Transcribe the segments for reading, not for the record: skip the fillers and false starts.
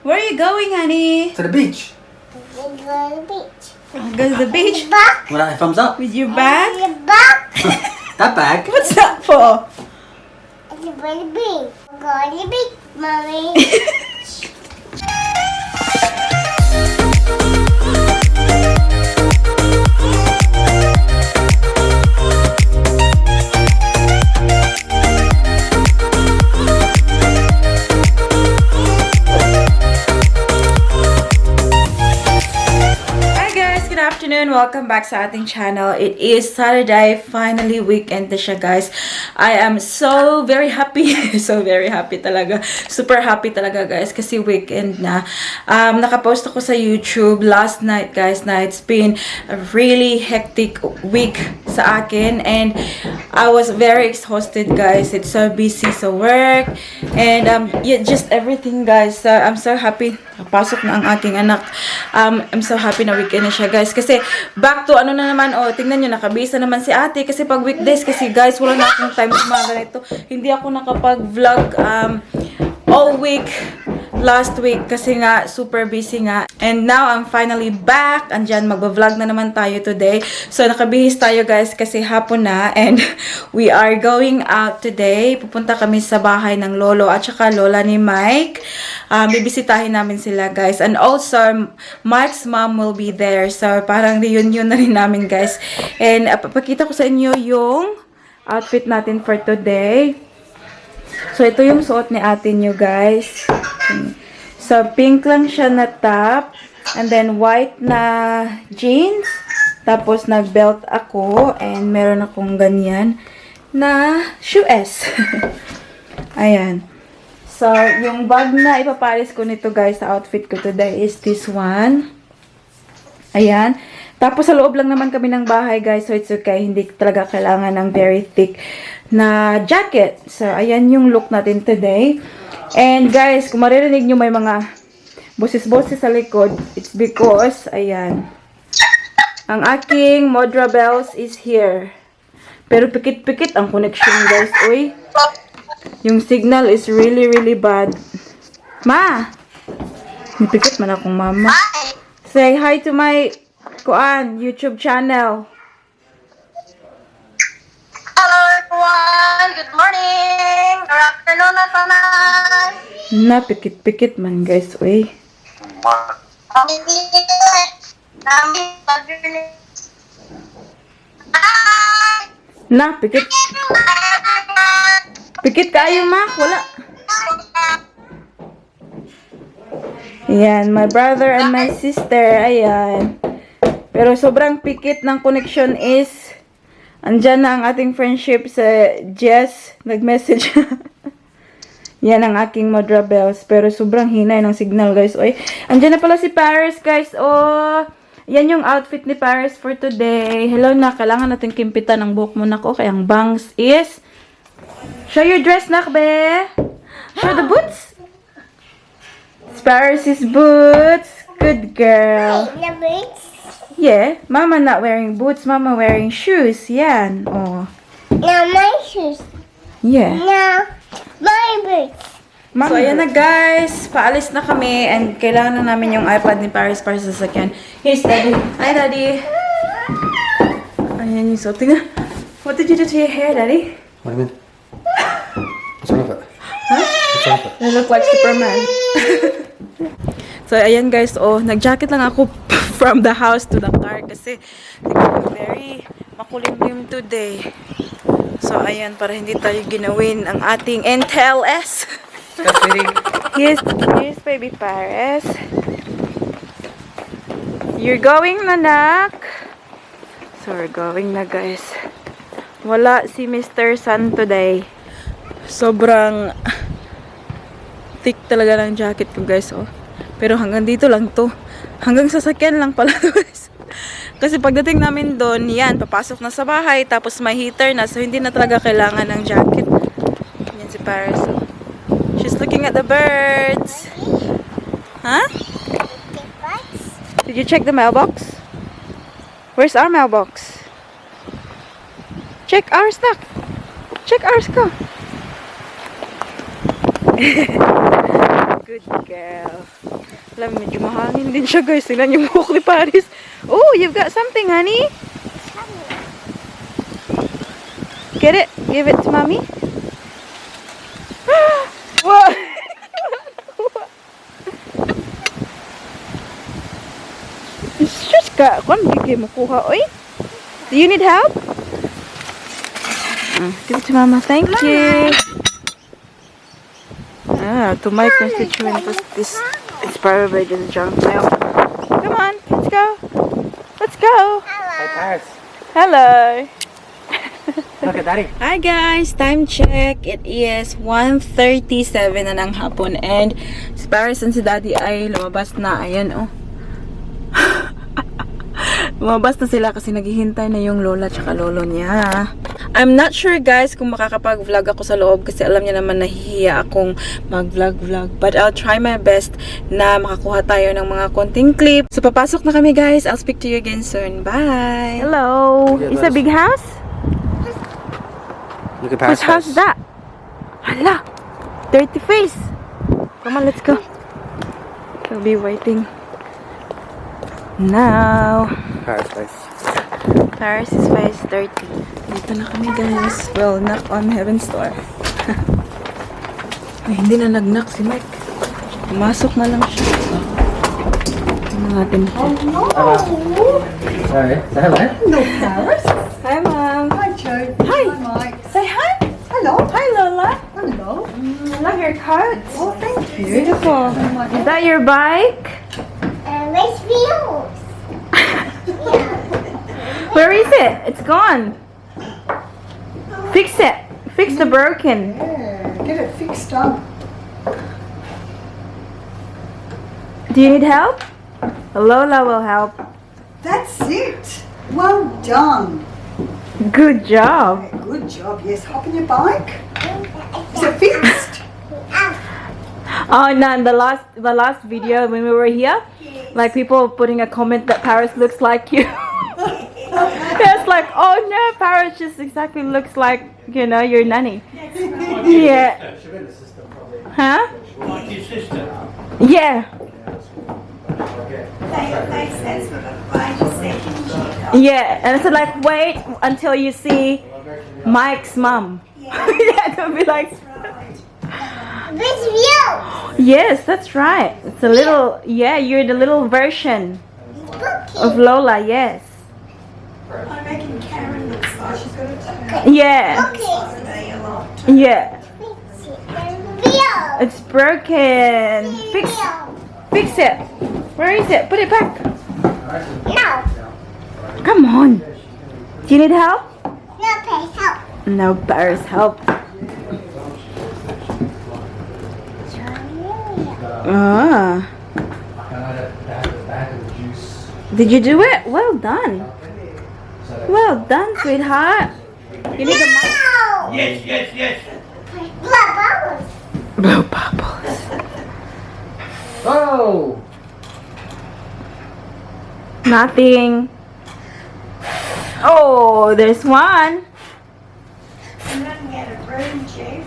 Where are you going, honey? To the beach. Go to the beach. Go to the beach? Well, thumbs up. With your bag? That bag. What's that for? It's a very big. Go to the beach, mommy. Welcome back sa ating channel. It is Saturday, finally weekend na siya, guys. I am so very happy. So very happy talaga. Super happy talaga, guys, kasi weekend na. Nakapost ako sa YouTube last night, guys, na it's been a really hectic week sa akin and I was very exhausted, guys. It's so busy sa work and yeah, just everything, guys. I'm so happy. Pasok na ang aking anak. I'm so happy na weekend na siya, guys, kasi back to ano na naman, oh, tingnan nyo, nakabisa naman si ate kasi pag weekdays, kasi guys, wala na akong time sa mga ganito. Hindi ako nakapag-vlog all week last week kasi nga super busy nga. And now I'm finally back. Andyan, magba-vlog na naman tayo today. So nakabihis tayo, guys, kasi hapon na and we are going out today. Pupunta kami sa bahay ng lolo at saka lola ni Mike. Bibisitahin namin sila, guys. And also Mike's mom will be there. So parang reunion na rin namin, guys. And papakita ko sa inyo yung outfit natin for today. So, ito yung suot ni ate nyo, guys. So, pink lang siya na top. And then, white na jeans. Tapos, nag-belt ako. And, meron akong ganyan na shoes. Ayan. So, yung bag na ipapares ko nito, guys, sa outfit ko today is this one. Ayan. Tapos, sa loob lang naman kami ng bahay, guys. So, it's okay. Hindi talaga kailangan ng very thick na jacket. So, ayan yung look natin today. And, guys, kung maririnig nyo may mga boses-boses sa likod, it's because, ayan, ang aking Modra Bells is here. Pero pikit-pikit ang connection, guys. Uy, yung signal is really, really bad. Ma! Nipikit man akong mama. Say hi to my YouTube channel. Hello everyone! Good morning! Good afternoon na tanan! Na, pikit-pikit man, guys. Uy. Na, pikit. Pikit kayo, ma. Wala. Ayan, my brother and my sister. Ayan. Pero sobrang pikit ng connection is andyan na ang ating friendship sa Jess. Nag-message. Yan ang aking Modra Bells. Pero sobrang hinay ng signal, guys. Oy, andyan na pala si Paris, guys. Oh, yan yung outfit ni Paris for today. Hello na. Kailangan natin kimpitan ang buhok mo na ko. Kaya ang bangs is... Show your dress, nakbe. Show the boots. It's Paris' boots. Good girl. The boots? Yeah. Mama not wearing boots. Mama wearing shoes. Yan. Oh. No, my shoes. Yeah. No, my boots. So, ayan na, guys. Paalis na kami. And kailangan na namin yung iPad ni Paris para sa sasakyan. Here's Daddy. Hi, Daddy. Ayan yung so. Tingnan. What did you do to your hair, Daddy? What do you mean? What's wrong with it? Huh? What's wrong with it? You look like Superman. So, ayan, guys. Oh, nag-jacket lang ako from the house to the car kasi very makulimlim today. So, ayan, para hindi tayo ginawin ang ating NTLS. Here's baby Paris. You're going na, nak. So, we're going na, guys. Wala si Mr. Sun today. Sobrang thick talaga ng jacket ko, guys. Oh. Pero hanggang dito lang to. Hanggang sasakyan lang pala, guys. Kasi pagdating namin doon, yan, papasok na sa bahay. Tapos may heater na. So, hindi na talaga kailangan ng jacket. Yan si Paris. Oh. She's looking at the birds. Huh? Did you check the mailbox? Where's our mailbox? Check ours, nak. Check ours ko. Good girl. Alam, medyo mahangin din siya, guys. Tingnan yung buhok ni Paris. Oh, you've got something, honey. Get it. Give it to mommy. Whoa. Just ka. Kung bigay mo kuha, oy. Do you need help? Give it to mama. Thank you. To my constituents, this is probably just junk mail. Come on, let's go. Let's go. Hi, Paris. Hello. Look at Daddy. Hi guys, time check. It is 1:37 na ng hapon and si Paris and si Daddy ay lumabas na. Ayan oh. Lumabas na sila kasi naghihintay na yung lola tsaka lolo niya. I'm not sure guys kung makakapag-vlog ako sa loob kasi alam niya naman nahihiya akong mag-vlog. But I'll try my best na makakuha tayo ng mga konting clip. So papasok na kami guys. I'll speak to you again soon. Bye! Hello! Yeah, It's a big house? Look at Paris. Whose house is that? Hala! Dirty face! Come on, let's go. We'll be waiting. Now. Paris face. Paris' face dirty. Dito na kami guys. Well, knock on heaven's door. Ay, hindi na nag-knock si Mike. Pumasok na lang siya. Tingnan natin. Sorry. Say hello. Hello, Paris. Hi, Mom. Hi, Joe. Hi. Mike. Say hi. Hello. Hi, Lola. Hello. I love your coat. Oh, thank you. Beautiful. Is that your bike? Where's wheels? Where is it? It's gone. Fix it. Fix the broken. Yeah, get it fixed up. Do you need help? Lola will help. That's it. Well done. Good job. Yeah, good job. Yes, hop on your bike. Is it fixed? Oh, no, in the last video when we were here, like people putting a comment that Paris looks like you. It's like, oh no, Paris just exactly looks like, you know, your nanny. Yeah. Huh? Like your sister. Yeah. Yeah, and it's like, wait until you see Mike's mom. Yeah, it'll be like, Where's wheels? yes, that's right. It's a little, yeah, you're the little version of Lola, yes. I reckon Karen looks like she's got a turn. Yeah, Okay. A lot. yeah. Wheels. It's broken. Fix it. Where is it? Put it back. No. Come on. Do you need help? No, please help. No, Paris, help. Ah. Did you do it? Well done. Well done, sweetheart. You need a mic. No. Yes, yes, yes. Blood bubbles. Blow bubbles. Oh! Nothing. Oh, there's one. I'm running out of room, Chief.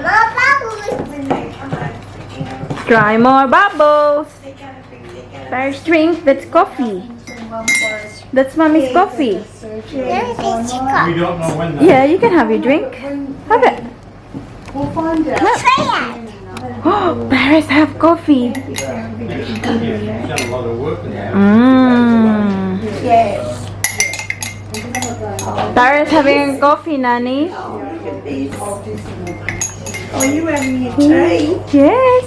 More bubbles. When they come out for dinner, Try more bubbles. they're going to be Paris, drink. That's coffee. That's mommy's coffee. There's a chicken. We don't know when that. Yeah, you can have your drink. Have it. We'll find out. Try it. Oh, Paris, have coffee. You've done a lot of work in there. Mmm. Yes. Paris having coffee, Nanny. Oh, look at this. Oh, you having your tea? Yes.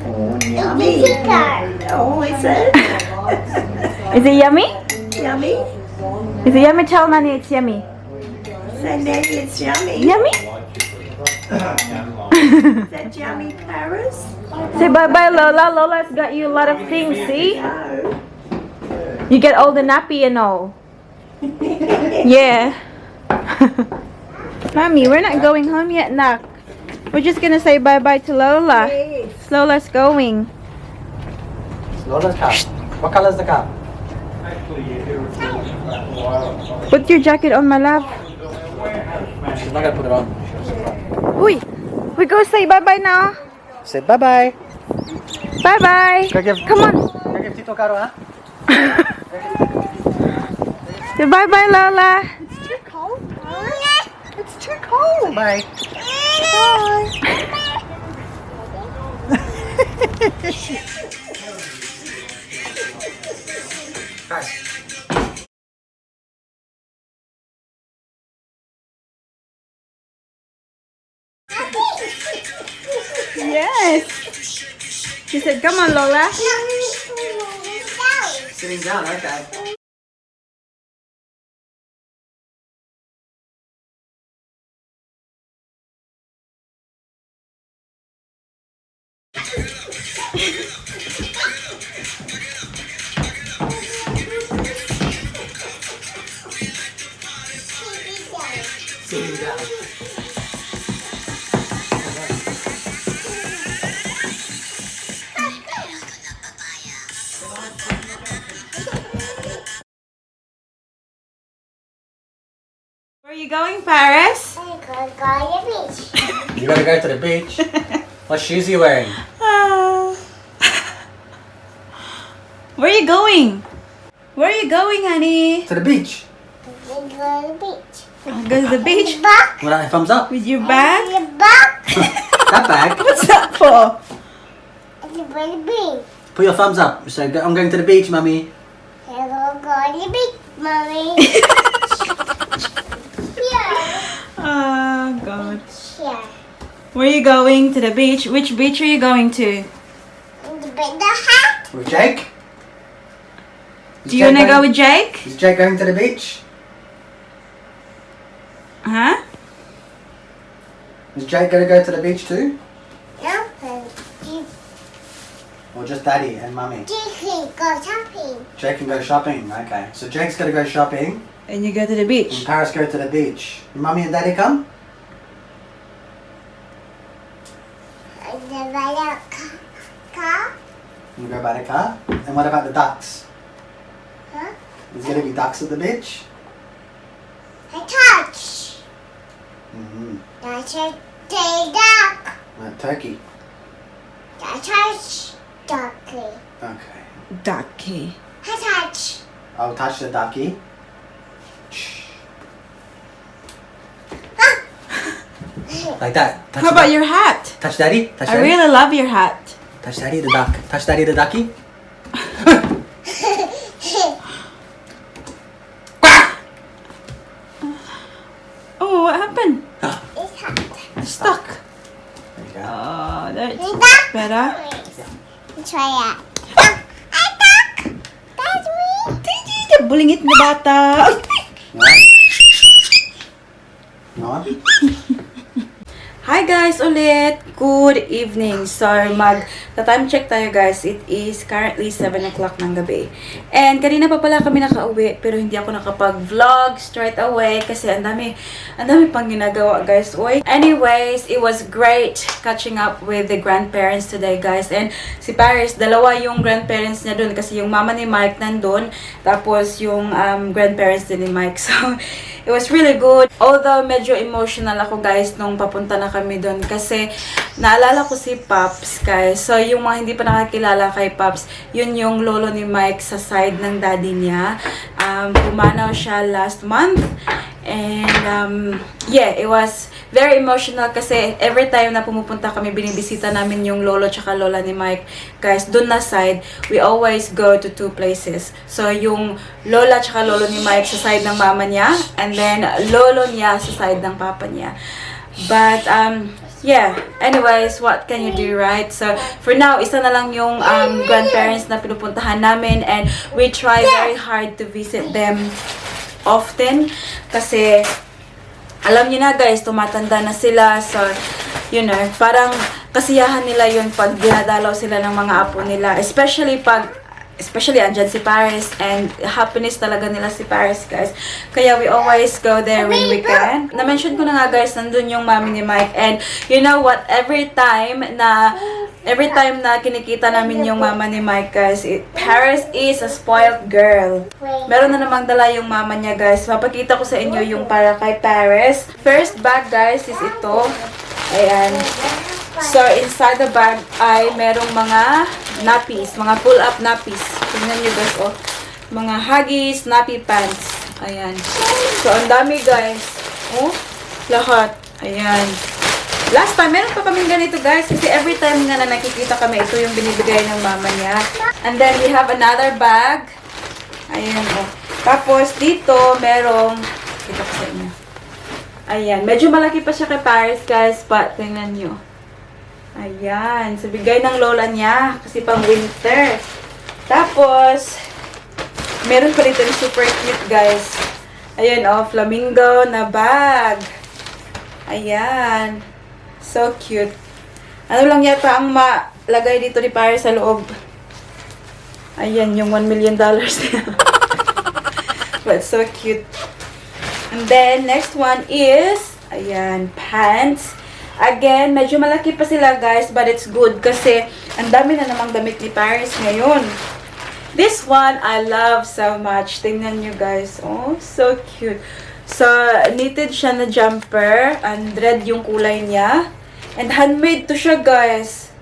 Oh, It's yummy. a chicken. Oh, is it? Is it yummy? Yummy? Is it yummy? Tell Nanny it's yummy. So Nanny, it's yummy. Yummy? Is that yummy, Paris? Say bye-bye, Lola. Lola's got you a lot of things, see? No. You get all the nappy and all. Yeah. Mommy, we're not going home yet, Nak. We're just gonna say bye-bye to Lola. Yes. Lola's going. Lola's car. What color is the car? Actually, you hear it for a while. Put your jacket on, my love. She's not gonna put it on. Uy, we go say bye-bye now. Say bye-bye. Bye-bye. Come on. Can I give Tito Caro, huh? Say bye-bye, Lola. It's too cold. It's too cold. Bye. Yes. She said, come on, Lola. Sitting down, okay. Sitting down. Where are you going, Paris? You gotta go to the beach. What shoes are you wearing? Where are you going? Where are you going, honey? To the beach. Go to the beach What, thumbs up? with your bag? That bag. What's that for? Put your thumbs up. So I'm going to the beach, mummy. Oh, God. Where are you going? To the beach? Which beach are you going to? With Jake? Do you want to go with Jake? Is Jake going to the beach? Huh? Is Jake gonna go to the beach too? Or just daddy and mummy? Jake can go shopping. Okay. So Jake's gonna go shopping And you go to the and beach. Paris go to the beach. Your mummy and daddy come? You go by the car? And what about the ducks? There's gonna be ducks at the beach? Mm-hmm. Like turkey. Okay. Ducky. I'll touch the ducky. Like that. Touch How the about duck. your hat? Touch daddy? Touch I daddy? really love your hat. Touch daddy the duck. Touch daddy the ducky. Oh, what happened? Stuck. There you go. Oh, that's better. Try it. Bulingit na bata. You want? Hi guys ulit! Good evening! So, time check tayo guys. It is currently 7 o'clock ng gabi. And kanina pa pala kami nakauwi pero hindi ako nakapag-vlog straight away kasi ang dami pang ginagawa guys. Oy. Anyways, it was great catching up with the grandparents today guys. And si Paris, dalawa yung grandparents niya dun kasi yung mama ni Mike nandun tapos yung grandparents din ni Mike. So, it was really good. Although medyo emotional ako guys nung papunta na kami doon kasi naalala ko si Pops guys. So yung mga hindi pa nakakilala kay Pops, yun yung lolo ni Mike sa side ng daddy niya. Pumanaw siya last month. And yeah, it was very emotional kasi every time na pumupunta kami, binibisita namin yung lolo tsaka lola ni Mike. Guys, dun na side, we always go to two places. So yung lola tsaka lolo ni Mike sa side ng mama niya, and then lolo niya sa side ng papa niya. But yeah, anyways, what can you do, right? So for now, isa na lang yung grandparents na pinupuntahan namin, and we try very hard to visit them often kasi alam niyo na guys, tumatanda na sila. So, you know, parang kasiyahan nila yun pag dinadalaw sila ng mga apo nila. Especially andyan si Paris, and happiness talaga nila si Paris guys. Kaya we always go there when we can. Na-mention ko na nga guys, nandun yung mami ni Mike. And you know what, every time na kinikita namin yung mama ni Mike guys, Paris is a spoiled girl. Meron na namang dala yung mama niya guys. Mapakita ko sa inyo yung para kay Paris. First bag guys is ito. Ayan. So, inside the bag ay merong mga nappies, mga pull-up nappies. Tingnan nyo guys, oh. Mga huggies, nappy pants. Ayan. So, ang dami guys. Oh, lahat. Ayan. Last time, meron pa kaming ganito guys. Kasi every time nga na nakikita kami, ito yung binibigay ng mama niya. And then, we have another bag. Ayan, oh. Tapos, dito, merong, kita ko sa inyo. Ayan. Medyo malaki pa siya kay Paris guys. But, tingnan nyo. Ayan. So, bigay ng lola niya. Kasi pang winter. Tapos, meron pa rito yung super cute, guys. Ayan, oh. Flamingo na bag. Ayan. So cute. Ano lang yata ang malagay dito ni Paris sa loob. Ayan, yung $1 million niya. But so cute. And then, next one is, ayan, pants. Again, medyo malaki pa sila guys, but it's good kasi ang dami na namang damit ni Paris ngayon. This one, I love so much. Tingnan nyo guys. Oh, so cute. So, knitted siya na jumper. And red yung kulay niya. And handmade to siya guys.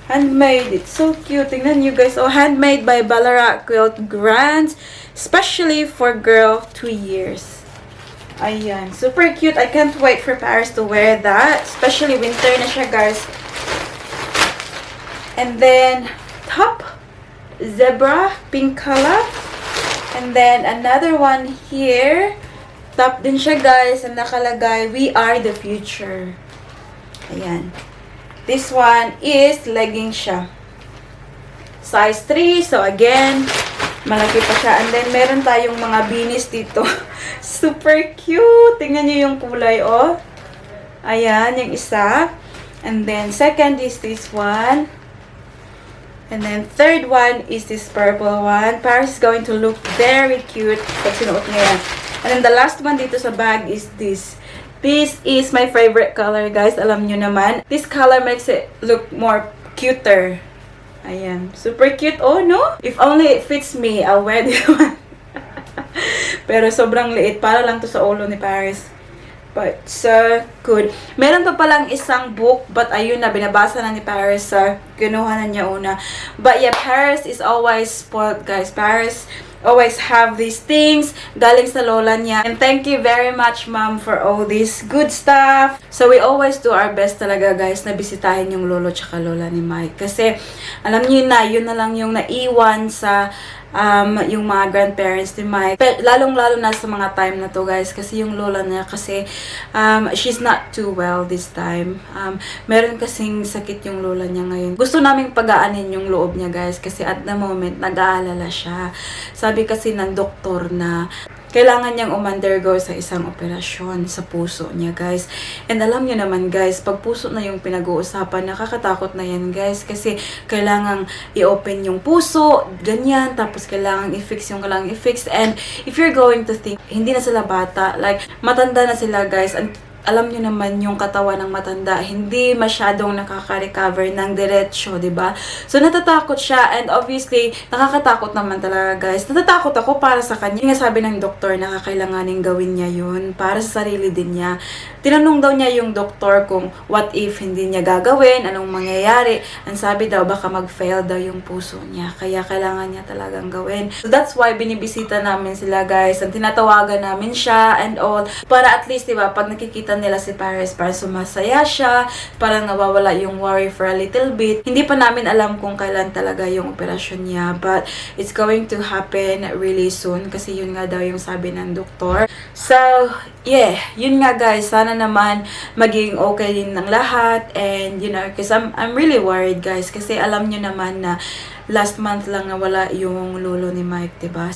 Handmade. It's so cute. Tingnan nyo guys. Oh, handmade by Ballarat Quilt Grants. Especially for girl 2 years. Ayan. Super cute. I can't wait for Paris to wear that. Especially winter na siya, guys. And then, top. Zebra. Pink color. And then, another one here. Top din siya, guys. And nakalagay, we are the future. Ayan. This one is legging siya. Size 3. So, again, malaki pa siya. And then, meron tayong mga beanies dito. Super cute! Tingnan nyo yung kulay, oh. Ayan, yung isa. And then, second is this one. And then, third one is this purple one. Paris is going to look very cute pag sinuot niya yan. And then, the last one dito sa bag is this. This is my favorite color, guys. Alam nyo naman. This color makes it look more cuter. Ayan. Super cute. Oh, no? If only it fits me, I'll wear this one. Pero sobrang liit. Para lang to sa ulo ni Paris. But, so good. Meron pa palang isang book. But, ayun na. Binabasa na ni Paris. Kinuha na niya una. But, yeah, Paris is always spoiled, guys. Paris always have these things galing sa lola niya. And thank you very much, mom, for all this good stuff. So, we always do our best talaga, guys, na bisitahin yung lolo tsaka lola ni Mike. Kasi, alam niyo na, yun na lang yung naiwan sa yung mga grandparents ni Mike. Lalong-lalo na sa mga time na to, guys. Kasi yung lola niya, kasi she's not too well this time. Meron kasing sakit yung lola niya ngayon. Gusto naming pagaanin yung loob niya, guys. Kasi at the moment, nag-aalala siya. Sabi kasi ng doktor na kailangan niyang umundergo sa isang operasyon sa puso niya, guys. And alam niyo naman, guys, pag puso na yung pinag-uusapan, nakakatakot na yan, guys. Kasi kailangan i-open yung puso, ganyan. Tapos kailangan i-fix yung kailangan i-fix. And if you're going to think, hindi na sila bata. Like, matanda na sila, guys. And alam niyo naman yung katawan ng matanda, hindi masyadong nakaka-recover ng diretsyo, diba? So, natatakot siya. And obviously, nakakatakot naman talaga, guys. Natatakot ako para sa kanya. Yung sabi ng doktor na kakailanganin gawin niya yun para sa sarili din niya. Tinanong daw niya yung doktor kung what if hindi niya gagawin, anong mangyayari. And sabi daw, baka mag-fail daw yung puso niya. Kaya kailangan niya talagang gawin. So, that's why binibisita namin sila, guys. And tinatawagan namin siya and all. Para at least, diba, pag nakikita nila si Paris, para sumasaya siya, parang nawawala yung worry for a little bit. Hindi pa namin alam kung kailan talaga yung operasyon niya, but it's going to happen really soon kasi yun nga daw yung sabi ng doktor. So, yeah, yun nga, guys, sana naman maging okay din ng lahat, and you know, because I'm really worried, guys, kasi alam nyo naman na last month lang nawala yung lolo ni Mike, diba?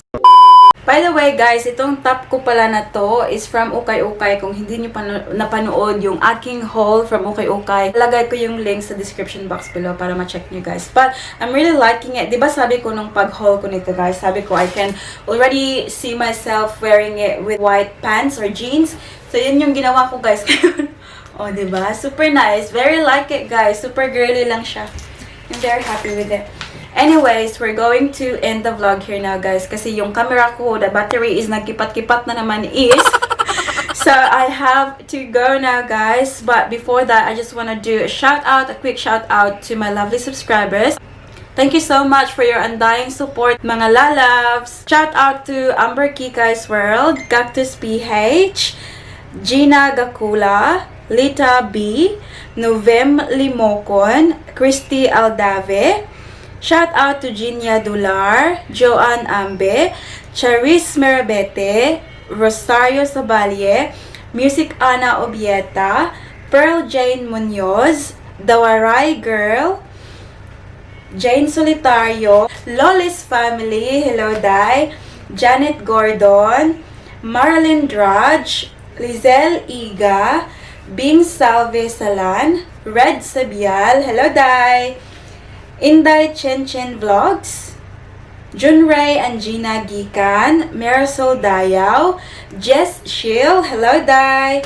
By the way, guys, itong top ko pala na to is from Ukay-Ukay. Kung hindi nyo pa napanood yung aking haul from Ukay-Ukay, lagay ko yung link sa description box below para ma-check nyo, guys. But, I'm really liking it. Diba sabi ko nung pag-haul ko nito, guys, sabi ko I can already see myself wearing it with white pants or jeans. So, yun yung ginawa ko, guys. Oh, diba? Super nice. Very like it, guys. Super girly lang siya. I'm very happy with it. Anyways, we're going to end the vlog here now, guys. Kasi yung camera ko, the battery is nagkipat-kipat na naman is. So I have to go now, guys. But before that, I just want to do a quick shout out to my lovely subscribers. Thank you so much for your undying support, mga lalabs. Shout out to Amber Kikai's World, Cactus PH, Gina Gakula, Lita B, Novem Limocon, Christy Aldave. Shout out to Ginia Dular, Joanne Ambe, Charis Merabete, Rosario Sabalie, Music Ana Obieta, Pearl Jane Munoz, Dawaray Girl, Jane Solitario, Lolis Family, hello Dai, Janet Gordon, Marilyn Drudge, Lizelle Iga, Bing Salve Salan, Red Sabial, hello Dai, Inday Chen Vlogs, Junray and Gina Gikan, Marisol Dayaw, Jess Shill, hello Dai,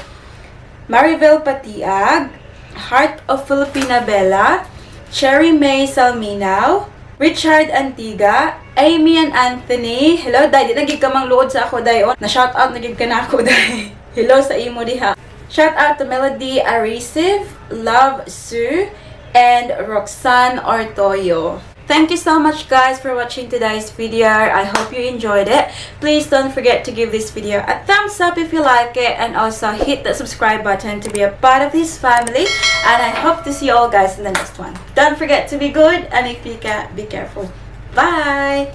Maribel Patiag, Heart of Filipina Bella, Cherry May Salminaw, Richard Antiga, Amy and Anthony, hello Dai, di nagig ka mang luod sa ako Dai, na-shout out nagig ka na ako Dai, hello sa imo diha. Shout out to Melody Arisiv, Love Sue, and Roxanne Ortoyo. Thank you so much guys for watching today's video. I hope you enjoyed it. Please don't forget to give this video a thumbs up if you like it, and also hit the subscribe button to be a part of this family, and I hope to see you all guys in the next one. Don't forget to be good, and if you can, be careful. Bye!